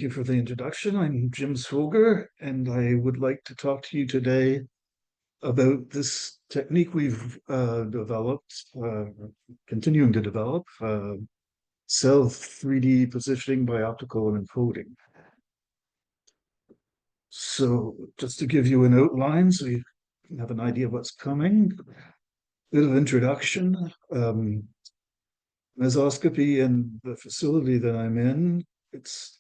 thank you for the introduction. I'm Jim Swoger, and I would like to talk to you today about this technique we've developed, continuing to develop, cell 3D positioning by optical encoding. So just to give you an outline, so you can have an idea of what's coming, bit of introduction. Mesoscopy in the facility that I'm in, it's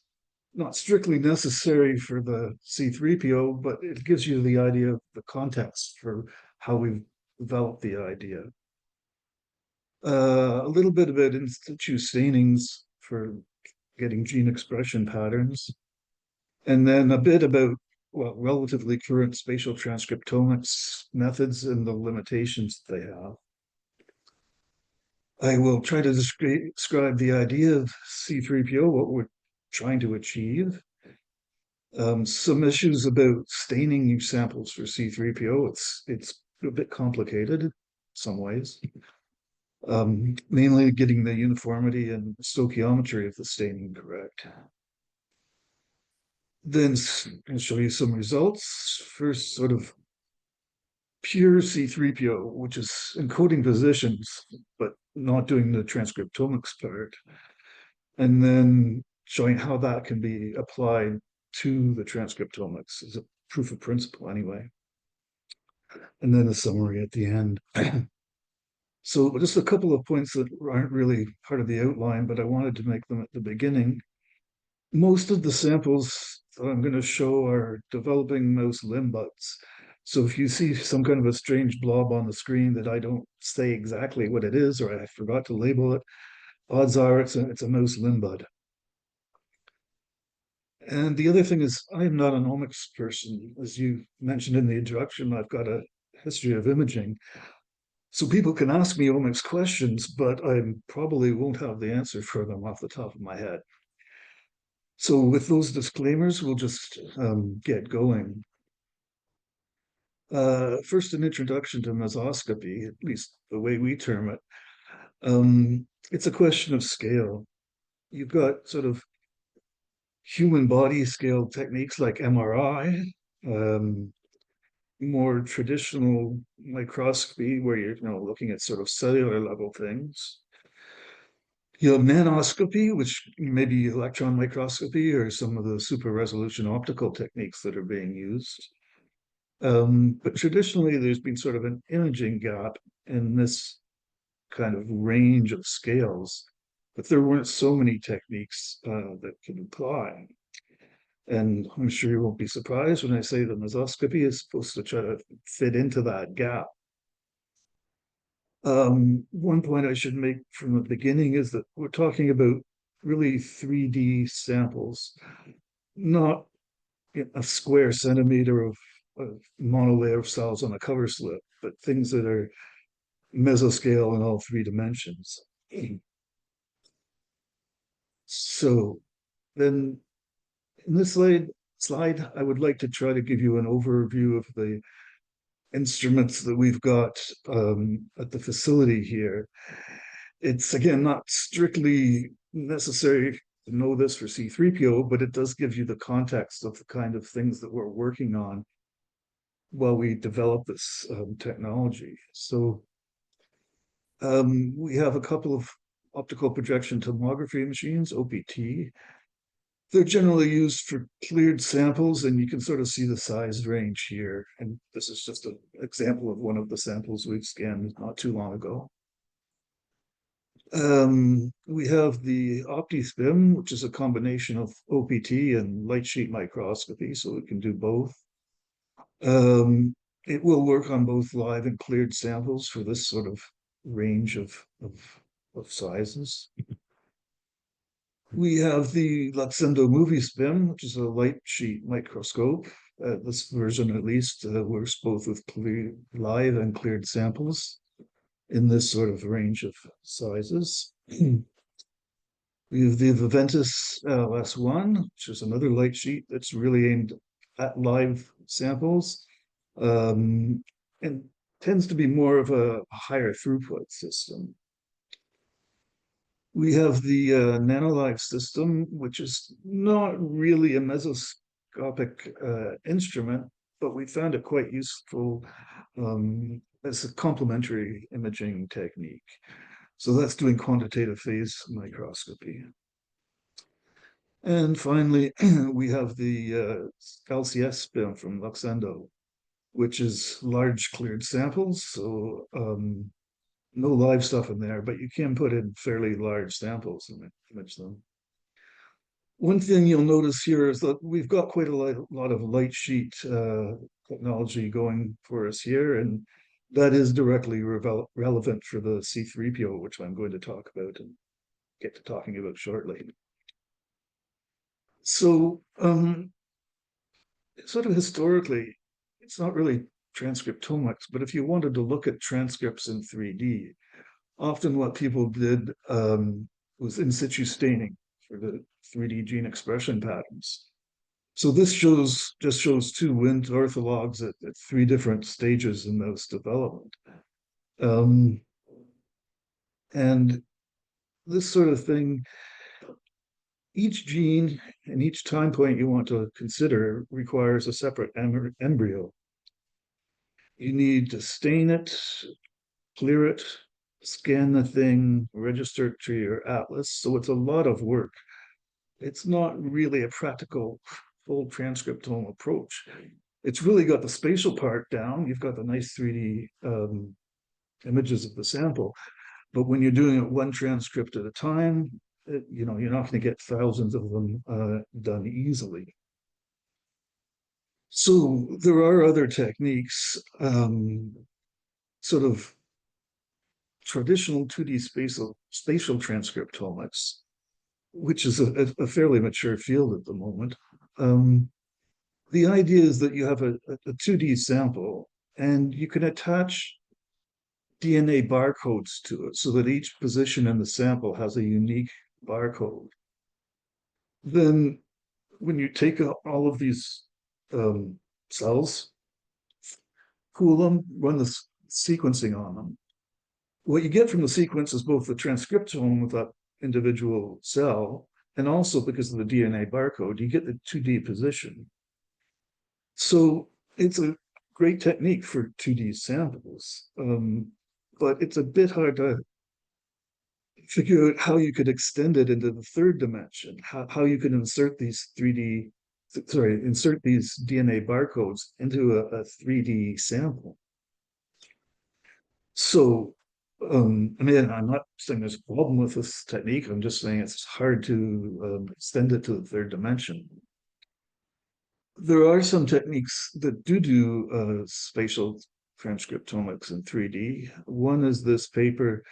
not strictly necessary for the C3PO, but it gives you the idea of the context for how we've developed the idea. A little bit about in situ stainings for getting gene expression patterns, and then a bit about, well, relatively current spatial transcriptomics methods and the limitations they have. I will try to describe the idea of C3PO, what we're trying to achieve. Some issues about staining samples for C3PO. It's a bit complicated in some ways. Mainly getting the uniformity and stoichiometry of the staining correct. Then I'll show you some results. First, sort of pure C3PO, which is encoding positions, but not doing the transcriptomics part. And then showing how that can be applied to the transcriptomics as a proof of principle anyway. And then a summary at the end. So just a couple of points that aren't really part of the outline, but I wanted to make them at the beginning. Most of the samples that I'm going to show are developing mouse limb buds. So if you see some kind of a strange blob on the screen that I don't say exactly what it is, or I forgot to label it, odds are it's a mouse limb bud. And the other thing is, I am not an omics person. As you mentioned in the introduction, I've got a history of imaging. So people can ask me omics questions, but I probably won't have the answer for them off the top of my head. So with those disclaimers, we'll just get going. First, an introduction to mesoscopy, at least the way we term it. It's a question of scale. You've got sort of human body scale techniques like MRI, more traditional microscopy where you're looking at sort of cellular level things. You have nanoscopy, which may be electron microscopy or some of the super resolution optical techniques that are being used. But traditionally, there's been sort of an imaging gap in this kind of range of scales, but there weren't so many techniques that could apply. And I'm sure you won't be surprised when I say that mesoscopy is supposed to try to fit into that gap. One point I should make from the beginning is that we're talking about really 3D samples, not a square centimeter of monolayer of cells on a cover slip, but things that are mesoscale in all 3 dimensions. So then in this slide, I would like to try to give you an overview of the instruments that we've got at the facility here. It's, again, not strictly necessary to know this for C3PO, but it does give you the context of the kind of things that we're working on while we develop this technology. So we have a couple of optical projection tomography machines, OPT. They're generally used for cleared samples, and you can sort of see the size range here. And this is just an example of one of the samples we've scanned not too long ago. We have the OptiSpim, which is a combination of OPT and light sheet microscopy, so it can do both. It will work on both live and cleared samples for this sort of range of sizes. We have the Luxendo MovieSpim, which is a light sheet microscope. This version, at least, works both with live and cleared samples in this sort of range of sizes. We have the Viventus LS1, which is another light sheet that's really aimed at live samples, and tends to be more of a higher throughput system. We have the nanolive system, which is not really a mesoscopic instrument, but we found it quite useful as a complementary imaging technique. So that's doing quantitative phase microscopy. And finally, we have the LCS spin from Luxendo, which is large cleared samples. So no live stuff in there, but you can put in fairly large samples and image them. One thing you'll notice here is that we've got quite a lot of light sheet technology going for us here, and that is directly relevant for the C3PO, which I'm going to talk about and get to talking about shortly. So sort of historically, it's not really transcriptomics, but if you wanted to look at transcripts in 3D, often what people did was in situ staining for the 3D gene expression patterns. So this just shows two Wnt orthologs at three different stages in mouse development. And this sort of thing, each gene and each time point you want to consider requires a separate embryo. You need to stain it, clear it, scan the thing, register it to your atlas. So it's a lot of work. It's not really a practical full transcriptome approach. It's really got the spatial part down. You've got the nice 3D images of the sample. But when you're doing it one transcript at a time, you're not going to get thousands of them done easily. So there are other techniques, sort of traditional 2D spatial transcriptomics, which is a fairly mature field at the moment. The idea is that you have a 2D sample and you can attach DNA barcodes to it so that each position in the sample has a unique barcode. Then when you take all of these cells, cool them, run the sequencing on them, what you get from the sequence is both the transcriptome of that individual cell, and also because of the DNA barcode, you get the 2D position. So it's a great technique for 2D samples, but it's a bit hard to figure out how you could extend it into the third dimension, how you can insert these DNA barcodes into a 3D sample. So I'm not saying there's a problem with this technique. I'm just saying it's hard to extend it to the third dimension. There are some techniques that do spatial transcriptomics in 3D. One is this paper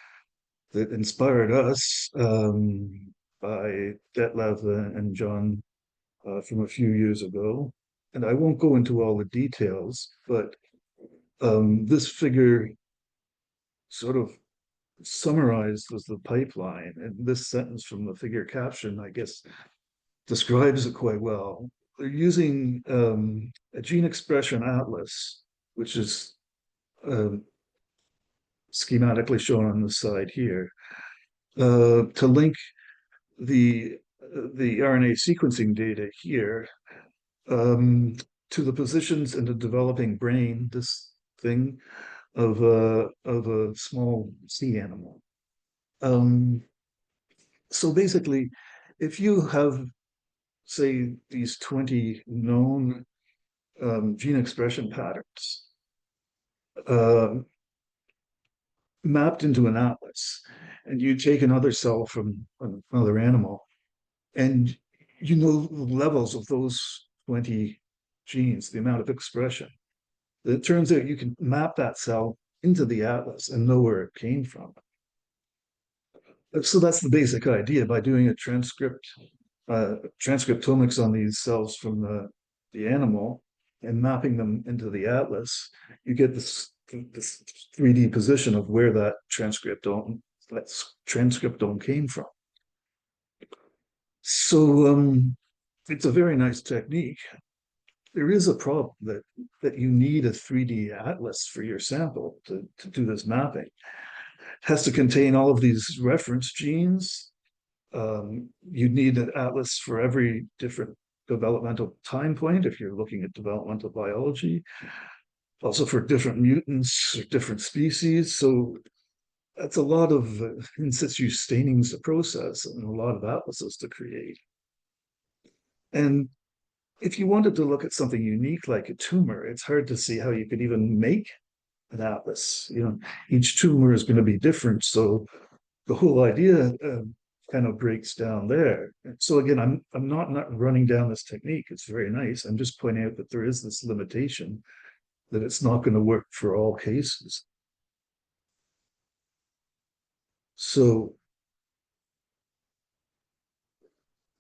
that inspired us by Detlev and John from a few years ago. And I won't go into all the details, but this figure sort of summarized as the pipeline. And this sentence from the figure caption, I guess, describes it quite well. They're using a gene expression atlas, which is schematically shown on the side here, to link the RNA sequencing data here to the positions in the developing brain, this thing, of a small sea animal. So basically, if you have, say, these 20 known gene expression patterns mapped into an atlas, and you take another cell from another animal, and you know the levels of those 20 genes, the amount of expression, it turns out you can map that cell into the atlas and know where it came from. So that's the basic idea. By doing a transcriptomics on these cells from the animal and mapping them into the atlas, you get this 3D position of where that transcriptome came from. So it's a very nice technique. There is a problem that you need a 3D atlas for your sample to do this mapping. It has to contain all of these reference genes, You need an atlas for every different developmental time point if you're looking at developmental biology, also for different mutants or different species. So that's a lot of in situ stainings to process and a lot of atlases to create. And if you wanted to look at something unique like a tumor, it's hard to see how you could even make an atlas. Each tumor is going to be different. So the whole idea kind of breaks down there. So again, I'm not running down this technique. It's very nice. I'm just pointing out that there is this limitation that it's not going to work for all cases. So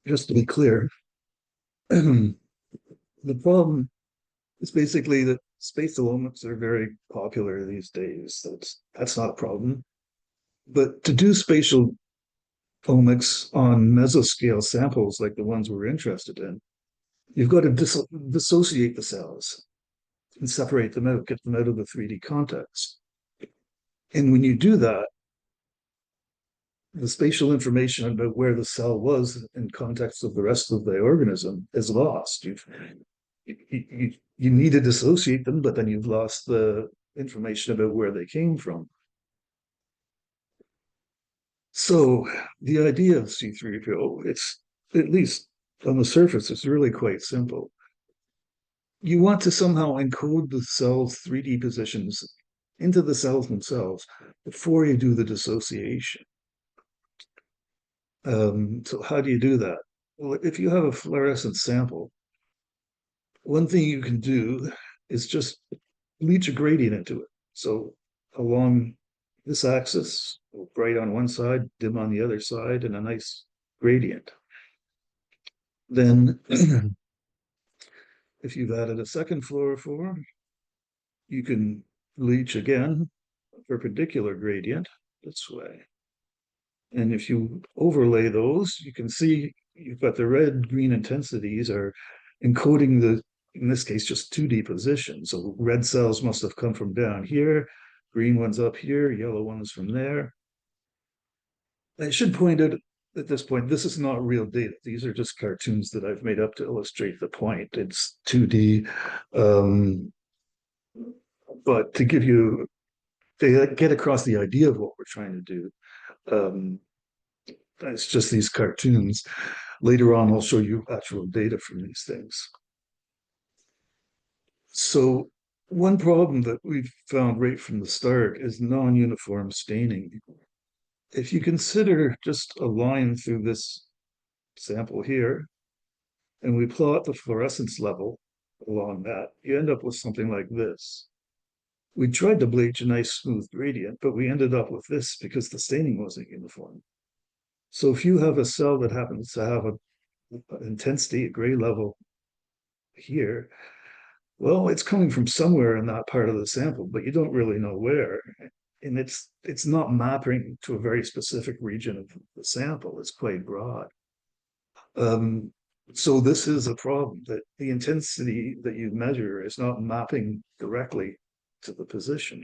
just to be clear, the problem is basically that spatial omics are very popular these days. That's not a problem. But to do spatial omics on mesoscale samples like the ones we're interested in, you've got to dissociate the cells and separate them out, get them out of the 3D context. And when you do that, the spatial information about where the cell was in context of the rest of the organism is lost. You need to dissociate them, but then you've lost the information about where they came from. So the idea of C3PO, it's at least on the surface, it's really quite simple. You want to somehow encode the cell's 3D positions into the cells themselves before you do the dissociation. So how do you do that? Well, if you have a fluorescent sample, one thing you can do is just bleach a gradient into it. So along this axis, bright on one side, dim on the other side, and a nice gradient. Then if you've added a second fluorophore, you can bleach again, a perpendicular gradient this way. And if you overlay those, you can see you've got the red green intensities are encoding the, in this case, just 2D positions. So red cells must have come from down here, green ones up here, yellow ones from there. I should point out at this point, this is not real data. These are just cartoons that I've made up to illustrate the point. It's 2D. But to give you, to get across the idea of what we're trying to do, it's just these cartoons. Later on, I'll show you actual data from these things. So one problem that we've found right from the start is non-uniform staining. If you consider just a line through this sample here, and we plot the fluorescence level along that, you end up with something like this. We tried to bleach a nice smooth gradient, but we ended up with this because the staining wasn't uniform. So if you have a cell that happens to have an intensity, a gray level here, well, it's coming from somewhere in that part of the sample, but you don't really know where. And it's not mapping to a very specific region of the sample. It's quite broad. So this is a problem, that the intensity that you measure is not mapping directly to the position.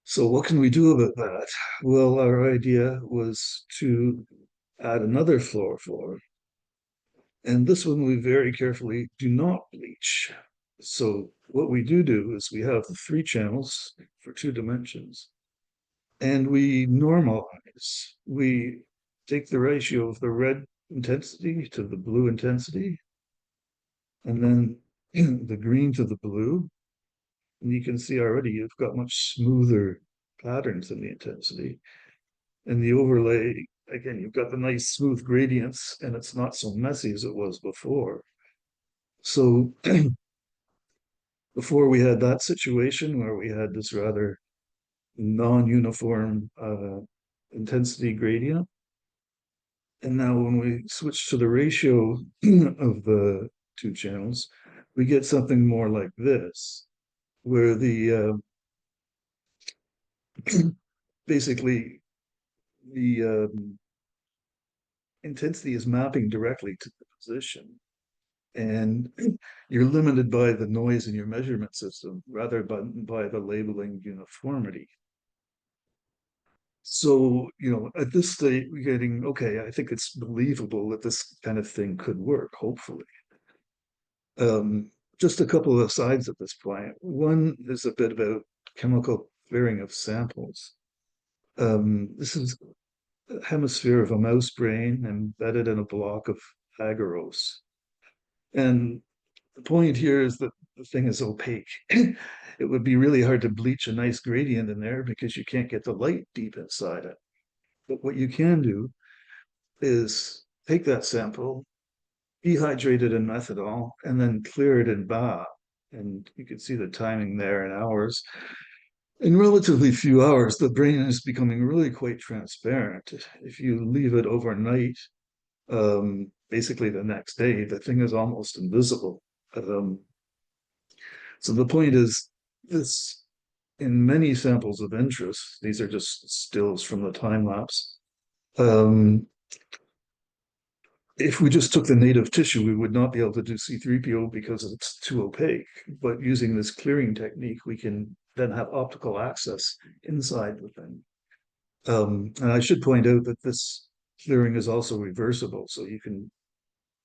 So what can we do about that? Well, our idea was to add another fluorophore. And this one we very carefully do not bleach. So what we do is we have the 3 channels for 2 dimensions, and we normalize. We take the ratio of the red intensity to the blue intensity, and then the green to the blue. And you can see already you've got much smoother patterns in the intensity. And the overlay, again, you've got the nice smooth gradients, and it's not so messy as it was before. So before we had that situation where we had this rather non-uniform intensity gradient. And now when we switch to the ratio of the 2 channels, we get something more like this, where the basically the intensity is mapping directly to the position. And you're limited by the noise in your measurement system rather than by the labeling uniformity. So, at this state, we're getting, okay, I think it's believable that this kind of thing could work, hopefully. Um, just a couple of sides at this point. One is a bit about chemical clearing of samples. This is a hemisphere of a mouse brain embedded in a block of agarose. And the point here is that the thing is opaque. It would be really hard to bleach a nice gradient in there because you can't get the light deep inside it. But what you can do is take that sample, dehydrate it in methanol, and then clear it in bath. And you can see the timing there in hours. In relatively few hours, the brain is becoming really quite transparent. If you leave it overnight, basically the next day, the thing is almost invisible. Um, so the point is, this in many samples of interest, these are just stills from the time lapse. Um, if we just took the native tissue, we would not be able to do C3PO because it's too opaque. But using this clearing technique, we can then have optical access inside the thing. And I should point out that this clearing is also reversible, so you can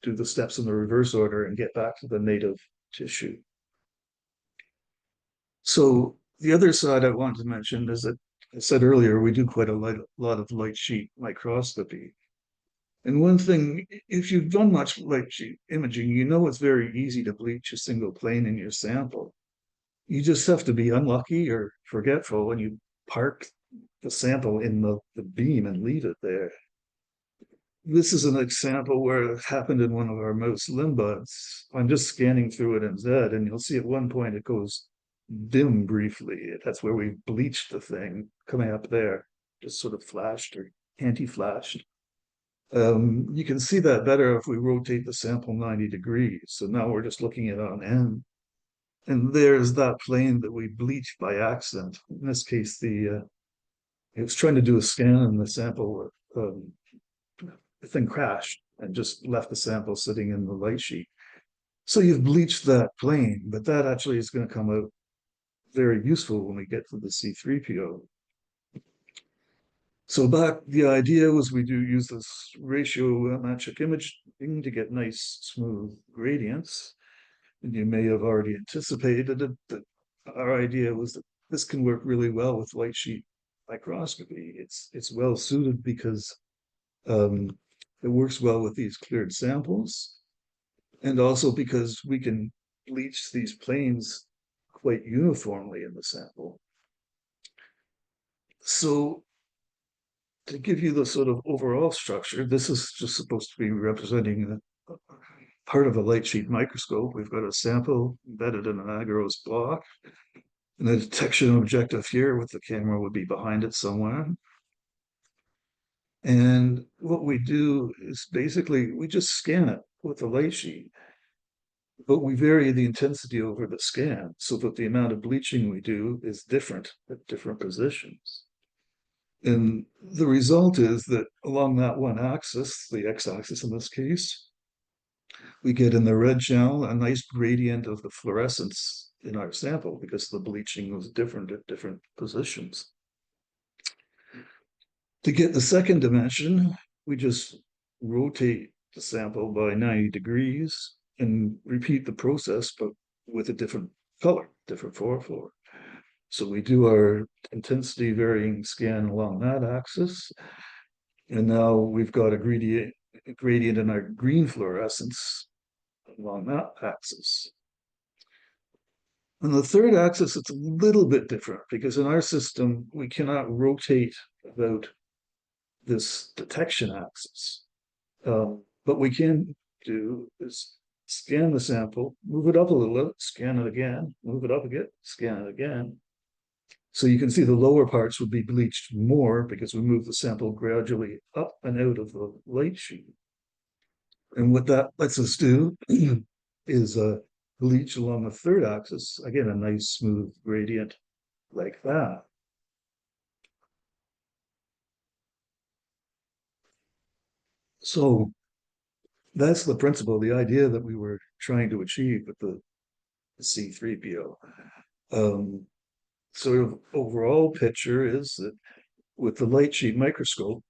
do the steps in the reverse order and get back to the native tissue. So the other side I want to mention is that I said earlier, we do quite a lot of light sheet microscopy. And one thing, if you've done much light sheet imaging, you know it's very easy to bleach a single plane in your sample. You just have to be unlucky or forgetful when you park the sample in the beam and leave it there. This is an example where it happened in one of our mouse limb buds. I'm just scanning through it in Z, and you'll see at one point it goes dim briefly. That's where we bleached the thing coming up there, just sort of flashed or anti-flashed. You can see that better if we rotate the sample 90 degrees. So now we're just looking at it on N. And there's that plane that we bleached by accident. In this case, it was trying to do a scan and the sample, the thing crashed and just left the sample sitting in the light sheet. So you've bleached that plane, but that actually is going to come out very useful when we get to the C3PO. So the idea was we do use this ratiometric imaging to get nice smooth gradients. And you may have already anticipated it, that our idea was that this can work really well with light sheet microscopy. It's well suited because it works well with these cleared samples, and also because we can bleach these planes quite uniformly in the sample. So to give you the sort of overall structure, this is just supposed to be representing part of a light sheet microscope. We've got a sample embedded in an agarose block, and the detection objective here with the camera would be behind it somewhere. And what we do is basically we just scan it with the light sheet, but we vary the intensity over the scan so that the amount of bleaching we do is different at different positions. And the result is that along that one axis, the x-axis in this case, we get in the red channel a nice gradient of the fluorescence in our sample because the bleaching was different at different positions. To get the second dimension, we just rotate the sample by 90 degrees and repeat the process, but with a different color, different 4-4. So we do our intensity varying scan along that axis. And now we've got a gradient in our green fluorescence along that axis. On the third axis, it's a little bit different because in our system, we cannot rotate about this detection axis. What we can do is scan the sample, move it up a little, scan it again, move it up again, scan it again. So you can see the lower parts would be bleached more because we move the sample gradually up and out of the light sheet. And what that lets us do is bleach along the third axis, again, a nice smooth gradient like that. So that's the principle, the idea that we were trying to achieve with the C3PO. Sort of overall picture is that with the light sheet microscope,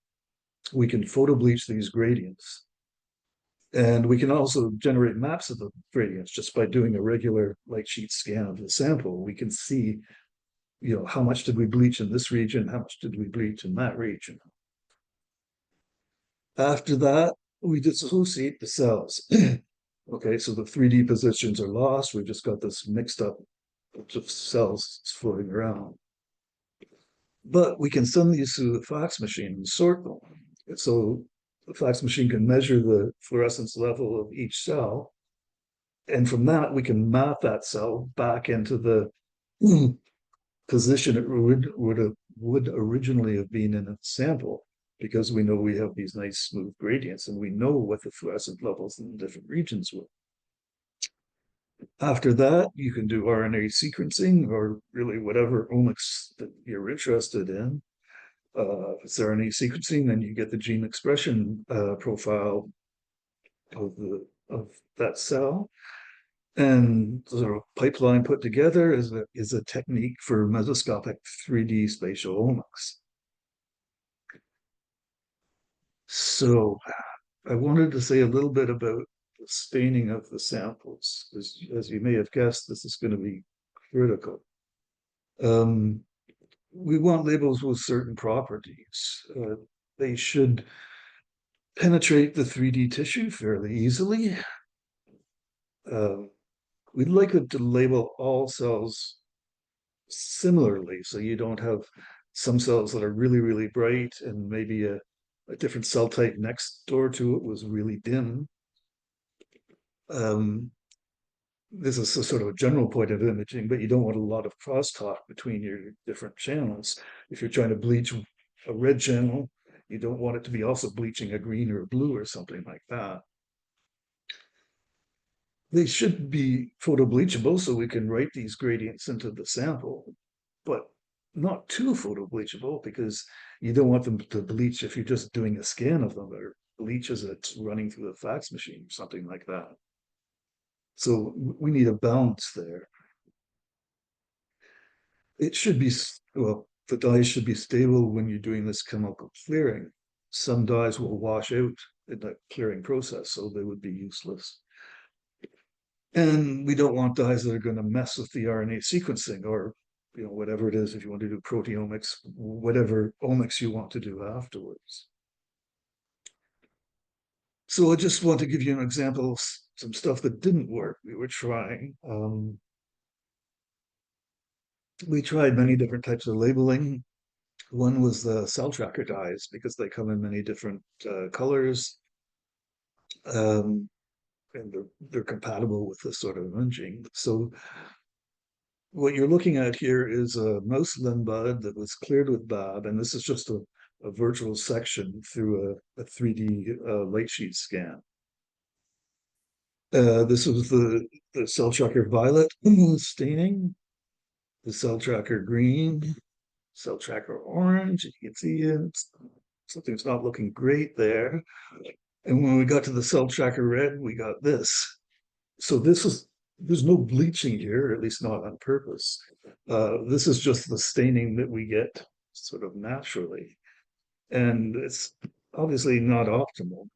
we can photo bleach these gradients. And we can also generate maps of the gradients just by doing a regular light sheet scan of the sample. We can see, how much did we bleach in this region? How much did we bleach in that region? After that, we dissociate the cells. Okay, so the 3D positions are lost. We've just got this mixed up bunch of cells floating around. But we can send these to the fax machine and sort them. So the fax machine can measure the fluorescence level of each cell. And from that, we can map that cell back into the position it would originally have been in a sample, because we know we have these nice smooth gradients and we know what the fluorescent levels in the different regions were. After that, you can do RNA sequencing, or really whatever omics that you're interested in. If it's RNA sequencing, then you get the gene expression profile of that cell. And sort of pipeline put together is a technique for mesoscopic 3D spatial omics. So I wanted to say a little bit about the staining of the samples. As you may have guessed, this is going to be critical. We want labels with certain properties. They should penetrate the 3D tissue fairly easily. We'd like it to label all cells similarly, so you don't have some cells that are really, really bright and maybe a different cell type next door to it was really dim. This is a sort of a general point of imaging, but you don't want a lot of crosstalk between your different channels. If you're trying to bleach a red channel, you don't want it to be also bleaching a green or a blue or something like that. They should be photo bleachable so we can write these gradients into the sample, but not too photo bleachable, because you don't want them to bleach if you're just doing a scan of them, or bleach as it's running through the fax machine or something like that. So we need a balance there. It should be, well, the dyes should be stable when you're doing this chemical clearing. Some dyes will wash out in the clearing process, so they would be useless. And we don't want dyes that are going to mess with the RNA sequencing, or whatever it is, if you want to do proteomics, whatever omics you want to do afterwards. So I just want to give you an example of some stuff that didn't work. We were trying. We tried many different types of labeling. One was the cell tracker dyes, because they come in many different colors. And they're compatible with this sort of imaging. So what you're looking at here is a mouse limb bud that was cleared with BAB, and this is just a virtual section through a 3D light sheet scan. This was the cell tracker violet staining, the cell tracker green, cell tracker orange. You can see something's not looking great there. And when we got to the cell tracker red, we got this. So there's no bleaching here, at least not on purpose. This is just the staining that we get sort of naturally. And it's obviously not optimal.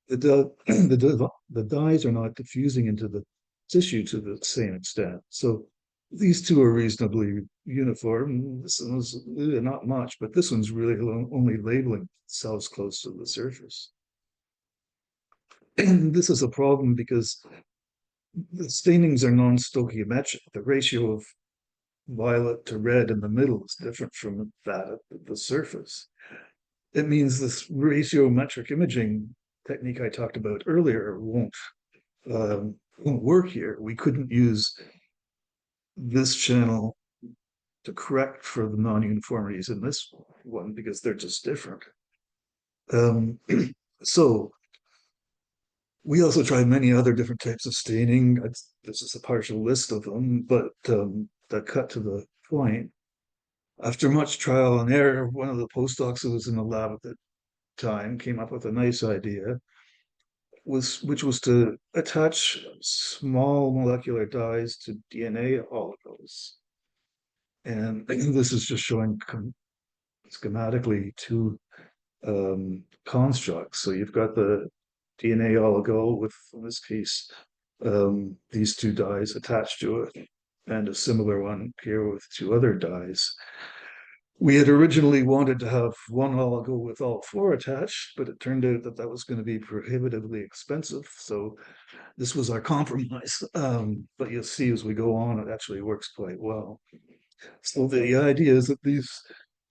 The dyes are not diffusing into the tissue to the same extent. So these two are reasonably uniform. This one's not much, but this one's really only labeling cells close to the surface. And this is a problem because the stainings are non-stoichiometric. The ratio of violet to red in the middle is different from that at the surface. It means this ratiometric imaging technique I talked about earlier won't work here. We couldn't use this channel to correct for the non-uniformities in this one, because they're just different. So we also tried many other different types of staining. This is a partial list of them, but that cut to the point. After much trial and error, one of the postdocs who was in the lab at the time came up with a nice idea, which was to attach small molecular dyes to DNA oligos. And this is just showing schematically two constructs. So you've got the DNA oligo with, in this case, these two dyes attached to it, and a similar one here with two other dyes. We had originally wanted to have one oligo with all four attached, but it turned out that that was going to be prohibitively expensive. So this was our compromise. But you'll see as we go on, it actually works quite well. So the idea is that these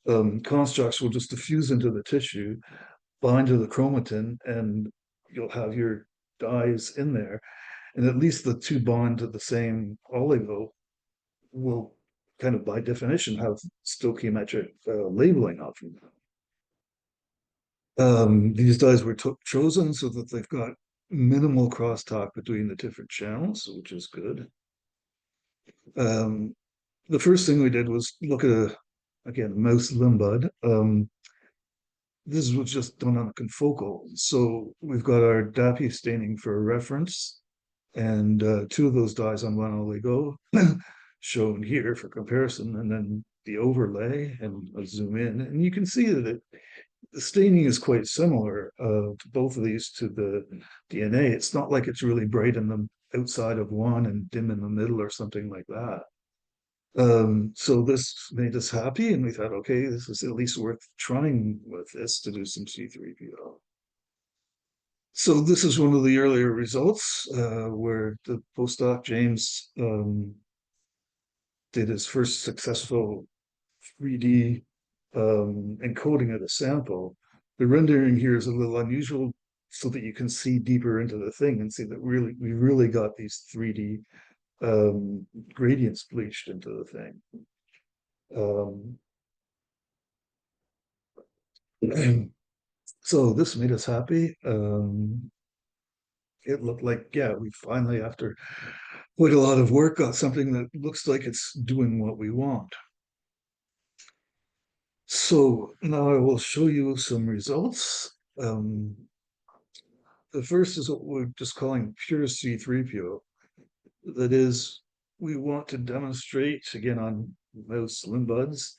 constructs will just diffuse into the tissue, bind to the chromatin, and you'll have your dyes in there. And at least the two bond to the same oligo will kind of by definition have stoichiometric labeling of them. These dyes were chosen so that they've got minimal crosstalk between the different channels, which is good. The first thing we did was look at again, mouse limb bud. This was just done on a confocal. So we've got our DAPI staining for a reference, and two of those dyes on one oligo shown here for comparison, and then the overlay, and I'll zoom in, and you can see that the staining is quite similar to both of these to the DNA. It's not like it's really bright in the outside of one and dim in the middle or something like that. So this made us happy, and we thought, okay, this is at least worth trying with this to do some C3PO. So this is one of the earlier results where the postdoc James did his first successful 3D encoding of the sample. The rendering here is a little unusual so that you can see deeper into the thing and see that we really got these 3D gradients bleached into the thing. So this made us happy. It looked like, yeah, we finally, after quite a lot of work, got something that looks like it's doing what we want. So now I will show you some results. The first is what we're just calling pure C3PO. That is, we want to demonstrate, again on mouse limb buds,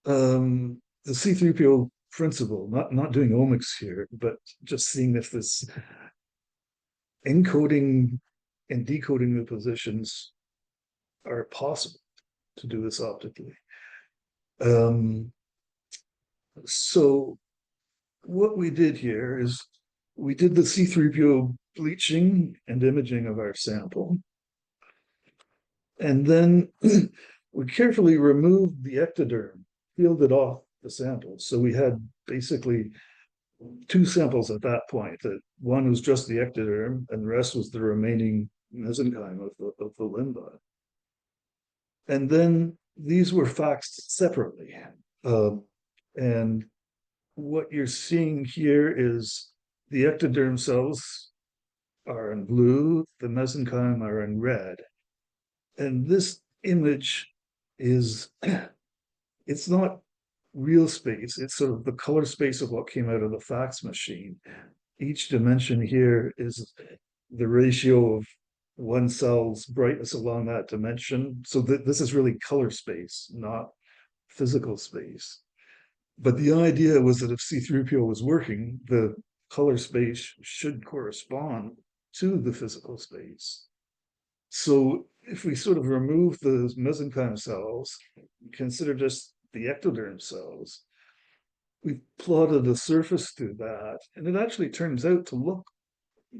the C3PO principle, not doing omics here, but just seeing if this encoding and decoding the positions are possible to do this optically. So what we did here is we did the C3PO bleaching and imaging of our sample. And then we carefully removed the ectoderm, peeled it off the sample. So we had basically two samples at that point. That one was just the ectoderm, and the rest was the remaining mesenchyme of the limb bud. And then these were faxed separately. And what you're seeing here is the ectoderm cells are in blue, the mesenchyme are in red. And this image is, it's not real space, it's sort of the color space of what came out of the fax machine. Each dimension here is the ratio of one cell's brightness along that dimension. So this is really color space, not physical space. But the idea was that if C3PO was working, the color space should correspond to the physical space. So if we sort of remove the mesenchyme cells, consider just the ectoderm cells, we plotted a surface through that, and it actually turns out to look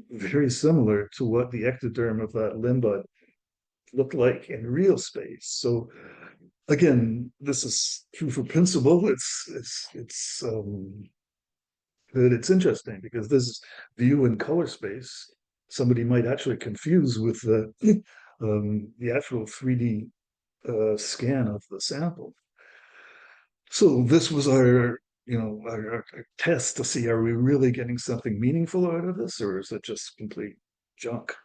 very similar to what the ectoderm of that limb bud looked like in real space. So again, this is proof of principle. It's interesting because this view in color space, somebody might actually confuse with the actual 3D scan of the sample. So this was our our test to see, are we really getting something meaningful out of this, or is it just complete junk?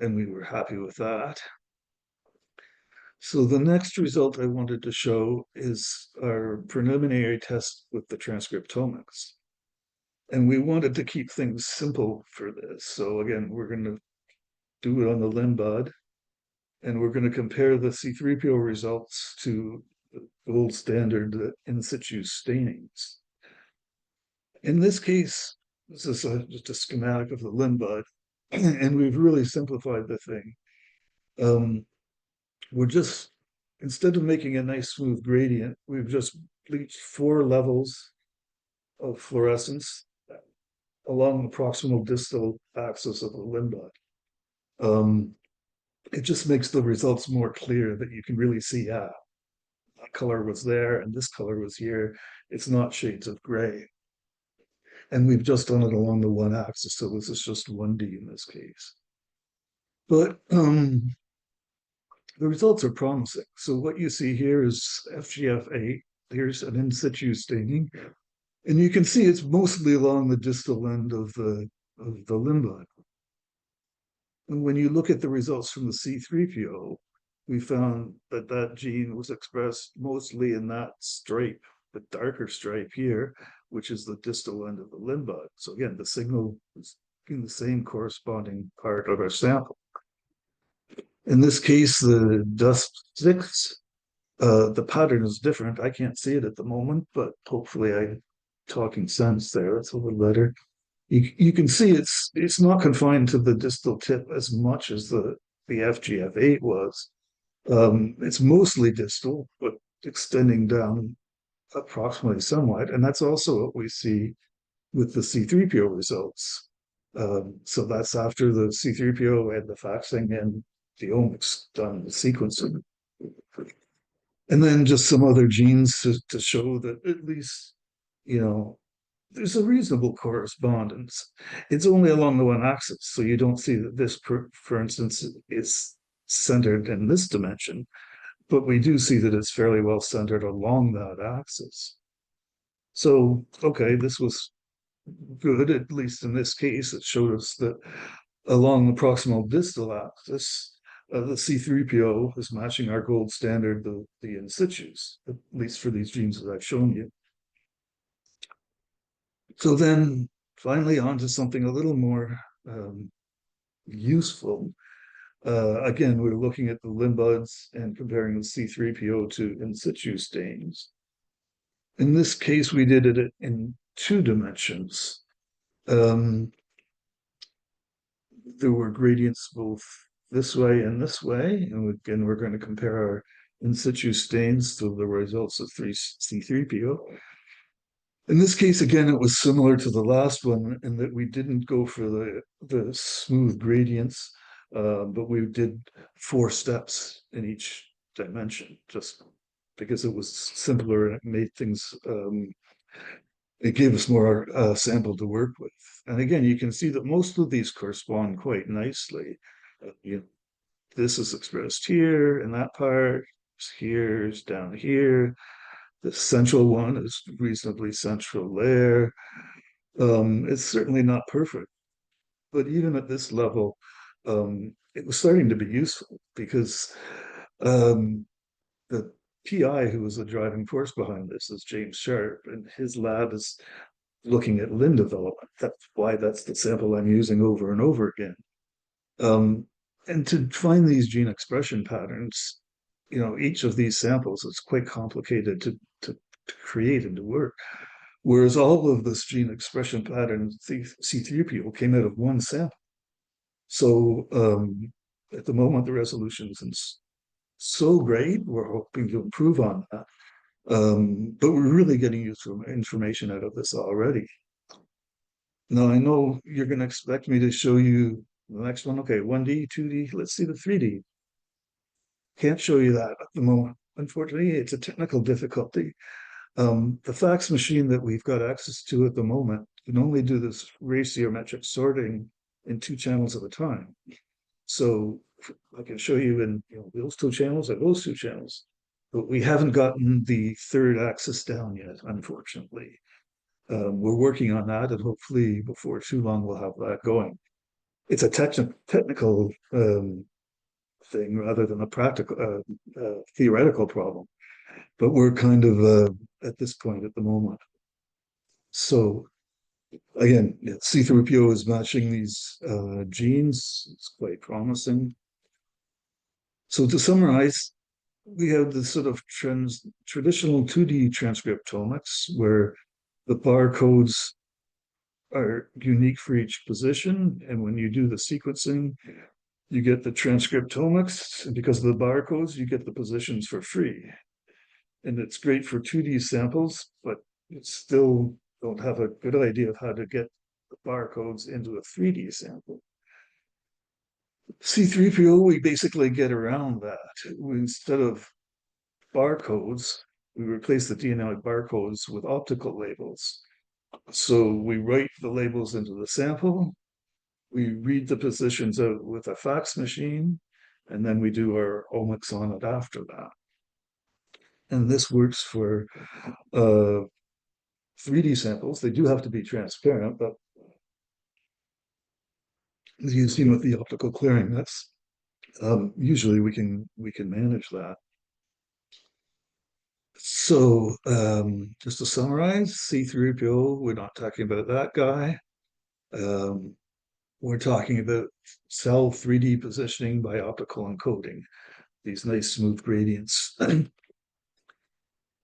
And we were happy with that. So the next result I wanted to show is our preliminary test with the transcriptomics. And we wanted to keep things simple for this. So again, we're going to do it on the limb bud, and we're going to compare the C3PO results to gold standard in situ stainings. In this case, this is just a schematic of the limb bud, and we've really simplified the thing. We're just, instead of making a nice smooth gradient, we've just bleached 4 levels of fluorescence along the proximal distal axis of the limb bud. It just makes the results more clear that you can really see, that color was there and this color was here. It's not shades of gray. And we've just done it along the one axis, so this is just 1D in this case. But the results are promising. So what you see here is FGF8. Here's an in situ staining. And you can see it's mostly along the distal end of the limb bud. And when you look at the results from the C3PO, we found that that gene was expressed mostly in that stripe, the darker stripe here, which is the distal end of the limb bud. So again, the signal is in the same corresponding part of our sample. In this case, the DUSP6, the pattern is different. I can't see it at the moment, but hopefully I'm talking sense there. That's a little better. You can see it's not confined to the distal tip as much as the FGF8 was. It's mostly distal, but extending down approximately somewhat. And that's also what we see with the C3PO results. So that's after the C3PO and the faxing and the omics done the sequencing. And then just some other genes to show that at least, there's a reasonable correspondence. It's only along the one axis, so you don't see that this, for instance, is centered in this dimension, but we do see that it's fairly well centered along that axis. So, okay, this was good, at least in this case. It showed us that along the proximal distal axis, the C3PO is matching our gold standard, the in situs, at least for these genes that I've shown you. So then finally on to something a little more useful. Again, we're looking at the limb buds and comparing the C3PO to in situ stains. In this case, we did it in 2 dimensions. There were gradients both this way and this way. And again, we're going to compare our in situ stains to the results of C3PO. In this case, again, it was similar to the last one in that we didn't go for the smooth gradients, but we did 4 steps in each dimension, just because it was simpler and it made things, it gave us more sample to work with. And again, you can see that most of these correspond quite nicely. This is expressed here in that part, here's down here. The central one is reasonably central there. It's certainly not perfect, but even at this level, it was starting to be useful because the PI who was the driving force behind this is James Sharp, and his lab is looking at limb development. That's why that's the sample I'm using over and over again. And to find these gene expression patterns, each of these samples is quite complicated to create and to work. Whereas all of this gene expression pattern C3PO came out of one sample. So at the moment, the resolution isn't so great. We're hoping to improve on that. But we're really getting useful information out of this already. Now, I know you're going to expect me to show you the next one. Okay, 1D, 2D, let's see the 3D. Can't show you that at the moment. Unfortunately, it's a technical difficulty. The fax machine that we've got access to at the moment can only do this ratiometric sorting in 2 channels at a time. So I can show you in those 2 channels or those 2 channels, but we haven't gotten the 3rd axis down yet, unfortunately. We're working on that, and hopefully before too long we'll have that going. It's a technical thing rather than a practical, theoretical problem. But we're kind of at this point at the moment. So again, C3PO is matching these genes. It's quite promising. So to summarize, we have this sort of traditional 2D transcriptomics where the barcodes are unique for each position. And when you do the sequencing, you get the transcriptomics. And because of the barcodes, you get the positions for free. And it's great for 2D samples, but it still don't have a good idea of how to get the barcodes into a 3D sample. C3PO, we basically get around that. Instead of barcodes, we replace the DNA barcodes with optical labels. So we write the labels into the sample, we read the positions out with a fax machine, and then we do our omics on it after that. And this works for 3D samples. They do have to be transparent, but as you've seen with the optical clearing, that's usually we can manage that. So just to summarize, C3PO, we're not talking about that guy. We're talking about cell 3D positioning by optical encoding, these nice smooth gradients.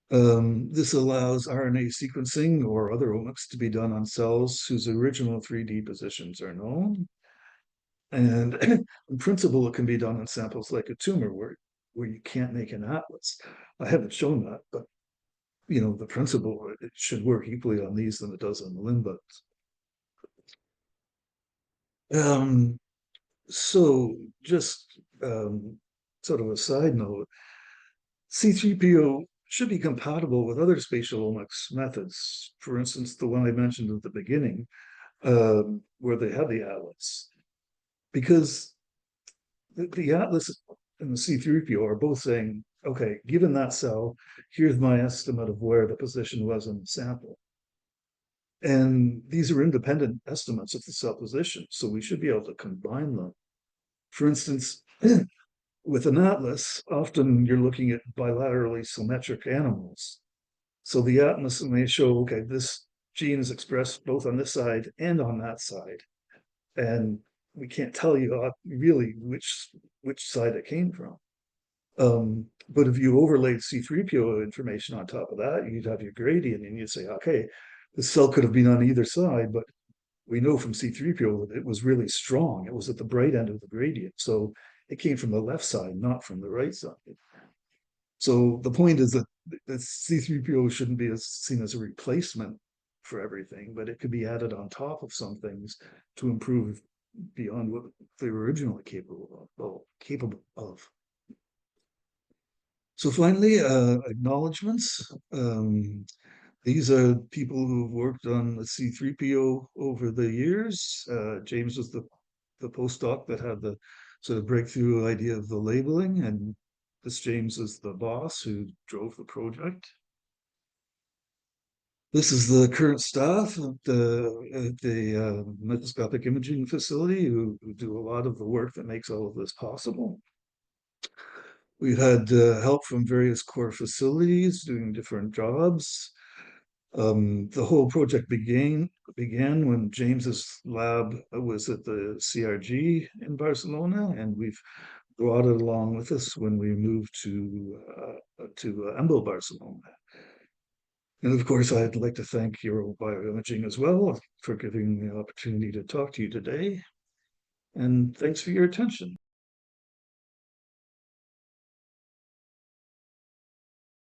This allows RNA sequencing or other omics to be done on cells whose original 3D positions are known. And in principle, it can be done on samples like a tumor where you can't make an atlas. I haven't shown that, but the principle, it should work equally on these than it does on the limb bugs. So just sort of a side note, C3PO should be compatible with other spatial omics methods. For instance, the one I mentioned at the beginning, where they have the atlas. Because the atlas and the C3PO are both saying, okay, given that cell, here's my estimate of where the position was in the sample. And these are independent estimates of the cell position, so we should be able to combine them. For instance, with an atlas, often you're looking at bilaterally symmetric animals. So the atlas may show, okay, this gene is expressed both on this side and on that side. And we can't tell you really which side it came from. But if you overlaid C3PO information on top of that, you'd have your gradient and you'd say, okay, the cell could have been on either side, but we know from C3PO that it was really strong. It was at the bright end of the gradient. So it came from the left side, not from the right side. So the point is that C3PO shouldn't be seen as a replacement for everything, but it could be added on top of some things to improve beyond what they were originally capable of. So finally, acknowledgements. These are people who've worked on the C3PO over the years. James was the postdoc that had the sort of breakthrough idea of the labeling, and this James is the boss who drove the project. This is the current staff at the microscopic imaging facility who do a lot of the work that makes all of this possible. We've had help from various core facilities doing different jobs. The whole project began when James's lab was at the CRG in Barcelona, and we've brought it along with us when we moved to EMBL Barcelona. And of course, I'd like to thank Euro-BioImaging as well for giving me the opportunity to talk to you today. And thanks for your attention.